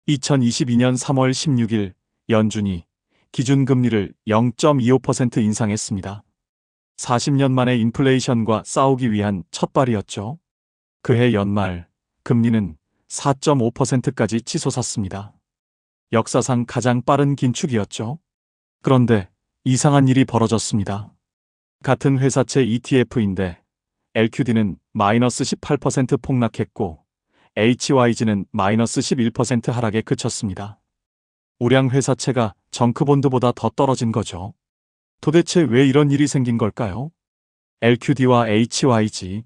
2022년 3월 16일 연준이 기준금리를 0.25% 인상했습니다. 40년 만에 인플레이션과 싸우기 위한 첫발이었죠. 그해 연말 금리는 4.5%까지 치솟았습니다. 역사상 가장 빠른 긴축이었죠. 그런데 이상한 일이 벌어졌습니다. 같은 회사채 ETF인데 LQD는 마이너스 18% 폭락했고 HYG는 마이너스 11% 하락에 그쳤습니다. 우량 회사채가 정크본드보다 더 떨어진 거죠. 도대체 왜 이런 일이 생긴 걸까요? LQD와 HYG,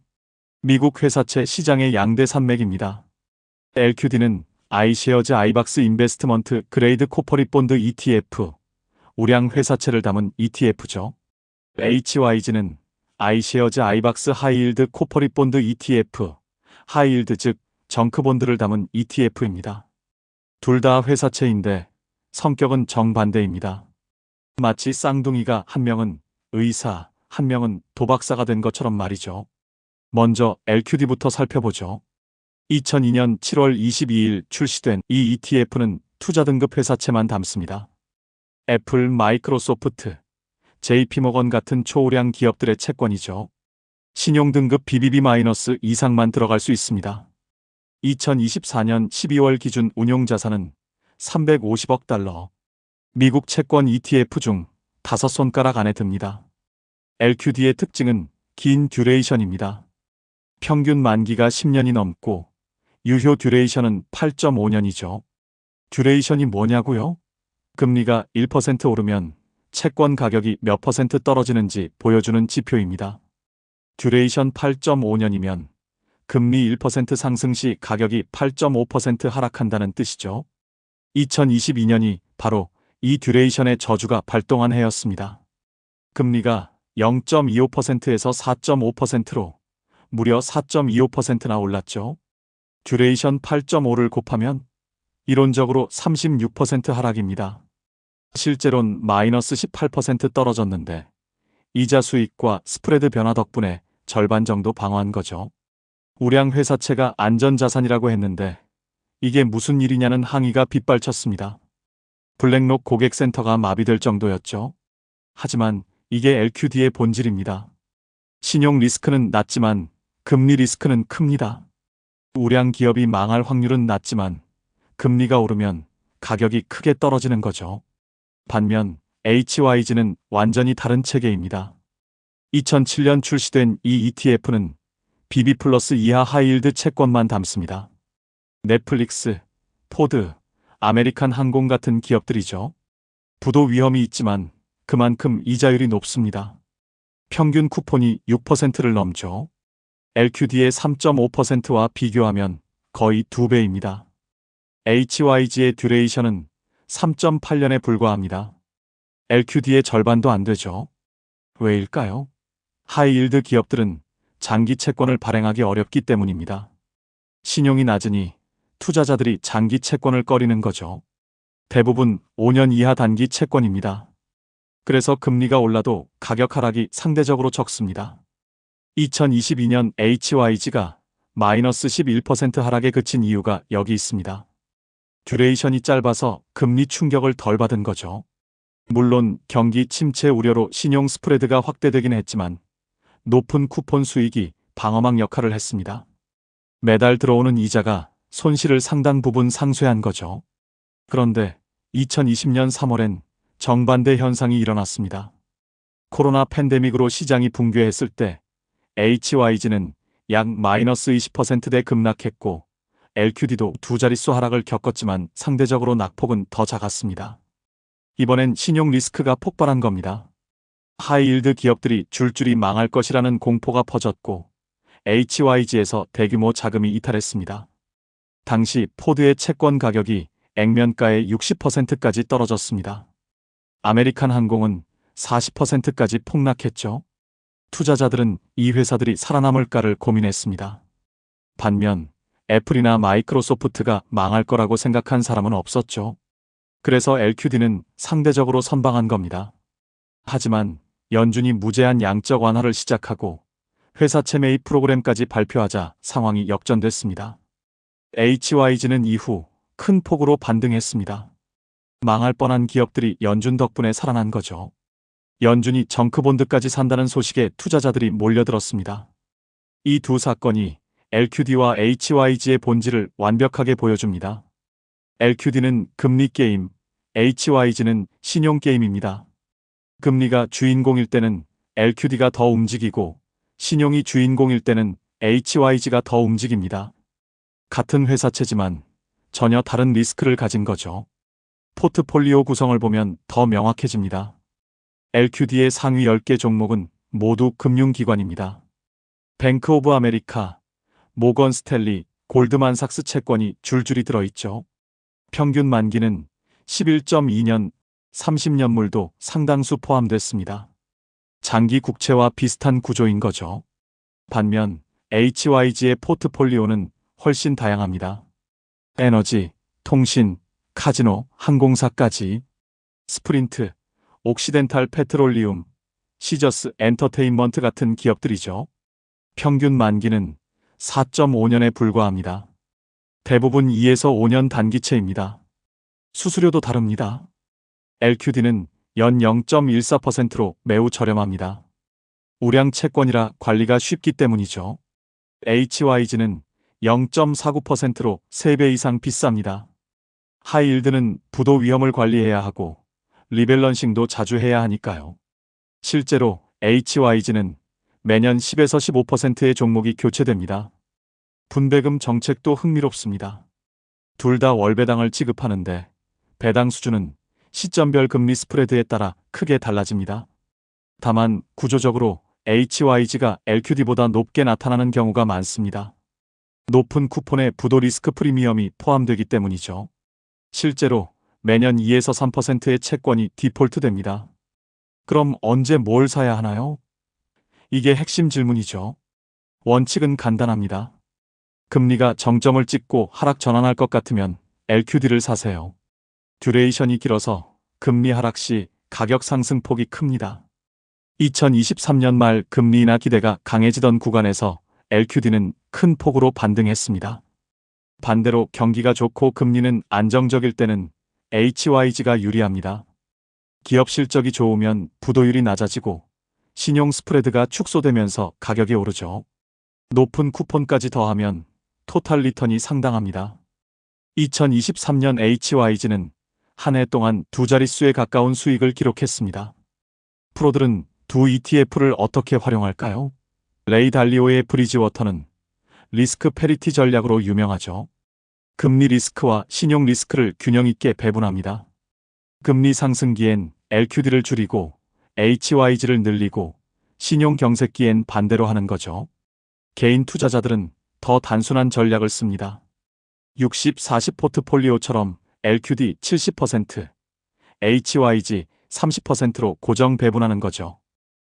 미국 회사채 시장의 양대 산맥입니다. LQD는 iShares iBox 인베스트먼트 그레이드 코퍼릿 본드 ETF, 우량 회사채를 담은 ETF죠. HYG는 iShares iBox 하이힐드 코퍼릿 본드 ETF, 하이힐드 즉 정크본드를 담은 ETF입니다. 둘 다 회사채인데 성격은 정반대입니다. 마치 쌍둥이가 한 명은 의사, 한 명은 도박사가 된 것처럼 말이죠. 먼저 LQD부터 살펴보죠. 2002년 7월 22일 출시된 이 ETF는 투자 등급 회사채만 담습니다. 애플, 마이크로소프트, JP모건 같은 초우량 기업들의 채권이죠. 신용 등급 BBB- 이상만 들어갈 수 있습니다. 2024년 12월 기준 운용자산은 350억 달러. 미국 채권 ETF 중 5손가락 안에 듭니다. LQD의 특징은 긴 듀레이션입니다. 평균 만기가 10년이 넘고 유효 듀레이션은 8.5년이죠. 듀레이션이 뭐냐고요? 금리가 1% 오르면 채권 가격이 몇 % 떨어지는지 보여주는 지표입니다. 듀레이션 8.5년이면 금리 1% 상승 시 가격이 8.5% 하락한다는 뜻이죠. 2022년이 바로 이 듀레이션의 저주가 발동한 해였습니다. 금리가 0.25%에서 4.5%로 무려 4.25%나 올랐죠. 듀레이션 8.5를 곱하면 이론적으로 36% 하락입니다. 실제론 마이너스 18% 떨어졌는데 이자 수익과 스프레드 변화 덕분에 절반 정도 방어한 거죠. 우량 회사채가 안전자산이라고 했는데 이게 무슨 일이냐는 항의가 빗발쳤습니다. 블랙록 고객센터가 마비될 정도였죠. 하지만 이게 LQD의 본질입니다. 신용 리스크는 낮지만 금리 리스크는 큽니다. 우량 기업이 망할 확률은 낮지만 금리가 오르면 가격이 크게 떨어지는 거죠. 반면 HYG는 완전히 다른 체계입니다. 2007년 출시된 이 ETF는 BB 플러스 이하 하이힐드 채권만 담습니다. 넷플릭스, 포드, 아메리칸 항공 같은 기업들이죠. 부도 위험이 있지만 그만큼 이자율이 높습니다. 평균 쿠폰이 6%를 넘죠. LQD의 3.5%와 비교하면 거의 2배입니다. HYG의 듀레이션은 3.8년에 불과합니다. LQD의 절반도 안 되죠. 왜일까요? 하이힐드 기업들은 장기 채권을 발행하기 어렵기 때문입니다. 신용이 낮으니 투자자들이 장기 채권을 꺼리는 거죠. 대부분 5년 이하 단기 채권입니다. 그래서 금리가 올라도 가격 하락이 상대적으로 적습니다. 2022년 HYG가 마이너스 11% 하락에 그친 이유가 여기 있습니다. 듀레이션이 짧아서 금리 충격을 덜 받은 거죠. 물론 경기 침체 우려로 신용 스프레드가 확대되긴 했지만 높은 쿠폰 수익이 방어막 역할을 했습니다. 매달 들어오는 이자가 손실을 상당 부분 상쇄한 거죠. 그런데 2020년 3월엔 정반대 현상이 일어났습니다. 코로나 팬데믹으로 시장이 붕괴했을 때 HYG는 약 마이너스 20%대 급락했고 LQD도 두 자릿수 하락을 겪었지만 상대적으로 낙폭은 더 작았습니다. 이번엔 신용 리스크가 폭발한 겁니다. 하이힐드 기업들이 줄줄이 망할 것이라는 공포가 퍼졌고 HYG에서 대규모 자금이 이탈했습니다. 당시 포드의 채권 가격이 액면가의 60%까지 떨어졌습니다. 아메리칸 항공은 40%까지 폭락했죠. 투자자들은 이 회사들이 살아남을까를 고민했습니다. 반면 애플이나 마이크로소프트가 망할 거라고 생각한 사람은 없었죠. 그래서 LQD는 상대적으로 선방한 겁니다. 하지만 연준이 무제한 양적 완화를 시작하고 회사채 매입 프로그램까지 발표하자 상황이 역전됐습니다. HYG는 이후 큰 폭으로 반등했습니다. 망할 뻔한 기업들이 연준 덕분에 살아난 거죠. 연준이 정크본드까지 산다는 소식에 투자자들이 몰려들었습니다. 이 두 사건이 LQD와 HYG의 본질을 완벽하게 보여줍니다. LQD는 금리 게임, HYG는 신용 게임입니다. 금리가 주인공일 때는 LQD가 더 움직이고 신용이 주인공일 때는 HYG가 더 움직입니다. 같은 회사채지만 전혀 다른 리스크를 가진 거죠. 포트폴리오 구성을 보면 더 명확해집니다. LQD의 상위 10개 종목은 모두 금융기관입니다. 뱅크 오브 아메리카, 모건 스탠리, 골드만삭스 채권이 줄줄이 들어있죠. 평균 만기는 11.2년, 30년물도 상당수 포함됐습니다. 장기 국채와 비슷한 구조인 거죠. 반면 HYG의 포트폴리오는 훨씬 다양합니다. 에너지, 통신, 카지노, 항공사까지, 스프린트, 옥시덴탈 페트롤리움, 시저스 엔터테인먼트 같은 기업들이죠. 평균 만기는 4.5년에 불과합니다. 대부분 2에서 5년 단기채입니다. 수수료도 다릅니다. LQD는 연 0.14%로 매우 저렴합니다. 우량 채권이라 관리가 쉽기 때문이죠. HYG는 0.49%로 3배 이상 비쌉니다. 하이힐드는 부도 위험을 관리해야 하고 리밸런싱도 자주 해야 하니까요. 실제로 HYG는 매년 10에서 15%의 종목이 교체됩니다. 분배금 정책도 흥미롭습니다. 둘 다 월배당을 지급하는데 배당 수준은 시점별 금리 스프레드에 따라 크게 달라집니다. 다만 구조적으로 HYG가 LQD보다 높게 나타나는 경우가 많습니다. 높은 쿠폰에 부도 리스크 프리미엄이 포함되기 때문이죠. 실제로 매년 2에서 3%의 채권이 디폴트됩니다. 그럼 언제 뭘 사야 하나요? 이게 핵심 질문이죠. 원칙은 간단합니다. 금리가 정점을 찍고 하락 전환할 것 같으면 LQD를 사세요. 듀레이션이 길어서 금리 하락 시 가격 상승폭이 큽니다. 2023년 말 금리 인하 기대가 강해지던 구간에서 LQD는 큰 폭으로 반등했습니다. 반대로 경기가 좋고 금리는 안정적일 때는 HYG가 유리합니다. 기업 실적이 좋으면 부도율이 낮아지고 신용 스프레드가 축소되면서 가격이 오르죠. 높은 쿠폰까지 더하면 토탈 리턴이 상당합니다. 2023년 HYG는 한 해 동안 두 자릿수에 가까운 수익을 기록했습니다. 프로들은 두 ETF를 어떻게 활용할까요? 레이 달리오의 브리지워터는 리스크 패리티 전략으로 유명하죠. 금리 리스크와 신용 리스크를 균형 있게 배분합니다. 금리 상승기엔 LQD를 줄이고 HYG를 늘리고 신용 경색기엔 반대로 하는 거죠. 개인 투자자들은 더 단순한 전략을 씁니다. 60-40 포트폴리오처럼 LQD 70%, HYG 30%로 고정 배분하는 거죠.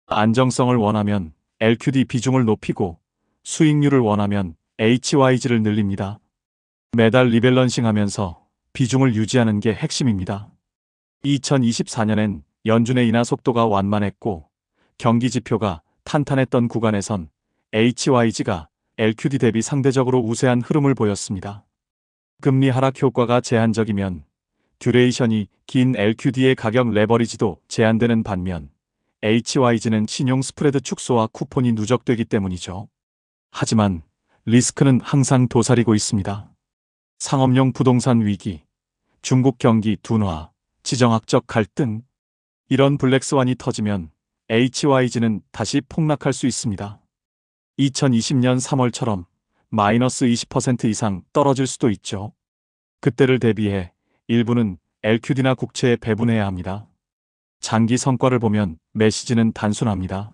안정성을 원하면 LQD 비중을 높이고 수익률을 원하면 HYG를 늘립니다. 매달 리밸런싱 하면서 비중을 유지하는 게 핵심입니다. 2024년엔 연준의 인하 속도가 완만했고 경기 지표가 탄탄했던 구간에선 HYG가 LQD 대비 상대적으로 우세한 흐름을 보였습니다. 금리 하락 효과가 제한적이면 듀레이션이 긴 LQD의 가격 레버리지도 제한되는 반면 HYG는 신용 스프레드 축소와 쿠폰이 누적되기 때문이죠. 하지만 리스크는 항상 도사리고 있습니다. 상업용 부동산 위기, 중국 경기 둔화, 지정학적 갈등, 이런 블랙스완이 터지면 HYG는 다시 폭락할 수 있습니다. 2020년 3월처럼 마이너스 20% 이상 떨어질 수도 있죠. 그때를 대비해 일부는 LQD나 국채에 배분해야 합니다. 장기 성과를 보면 메시지는 단순합니다.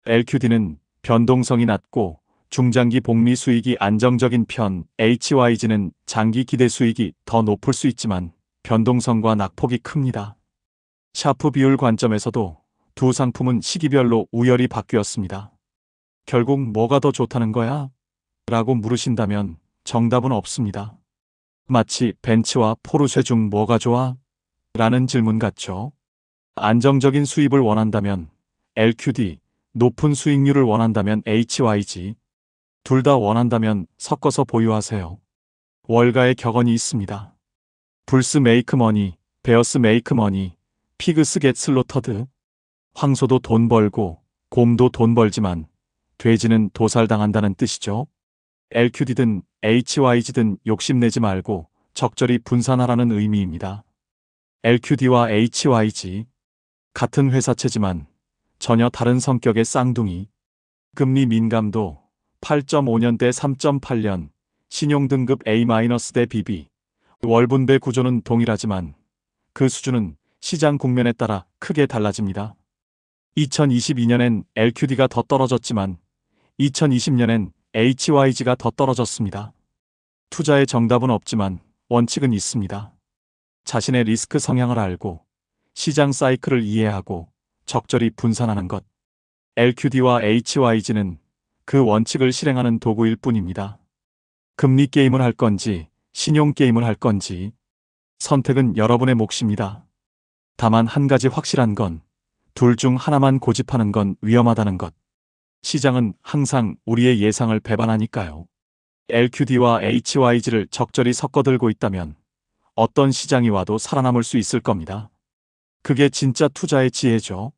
LQD는 변동성이 낮고 중장기 복리 수익이 안정적인 편, HYG는 장기 기대 수익이 더 높을 수 있지만 변동성과 낙폭이 큽니다. 샤프 비율 관점에서도 두 상품은 시기별로 우열이 바뀌었습니다. 결국 뭐가 더 좋다는 거야? 라고 물으신다면 정답은 없습니다. 마치 벤츠와 포르쉐 중 뭐가 좋아? 라는 질문 같죠. 안정적인 수입을 원한다면 LQD, 높은 수익률을 원한다면 HYG, 둘 다 원한다면 섞어서 보유하세요. 월가의 격언이 있습니다. 불스 메이크 머니, 베어스 메이크 머니, 피그스 겟 슬로터드. 황소도 돈 벌고 곰도 돈 벌지만 돼지는 도살당한다는 뜻이죠. LQD든 HYG든 욕심내지 말고 적절히 분산하라는 의미입니다. LQD와 HYG. 같은 회사채지만 전혀 다른 성격의 쌍둥이. 금리 민감도 8.5년 대 3.8년, 신용등급 A- 대 BB. 월분배 구조는 동일하지만 그 수준은 시장 국면에 따라 크게 달라집니다. 2022년엔 LQD가 더 떨어졌지만 2020년엔 HYG가 더 떨어졌습니다. 투자의 정답은 없지만 원칙은 있습니다. 자신의 리스크 성향을 알고 시장 사이클을 이해하고 적절히 분산하는 것. LQD와 HYG는 그 원칙을 실행하는 도구일 뿐입니다. 금리 게임을 할 건지 신용 게임을 할 건지 선택은 여러분의 몫입니다. 다만 한 가지 확실한 건 둘 중 하나만 고집하는 건 위험하다는 것. 시장은 항상 우리의 예상을 배반하니까요. LQD와 HYG를 적절히 섞어들고 있다면 어떤 시장이 와도 살아남을 수 있을 겁니다. 그게 진짜 투자의 지혜죠.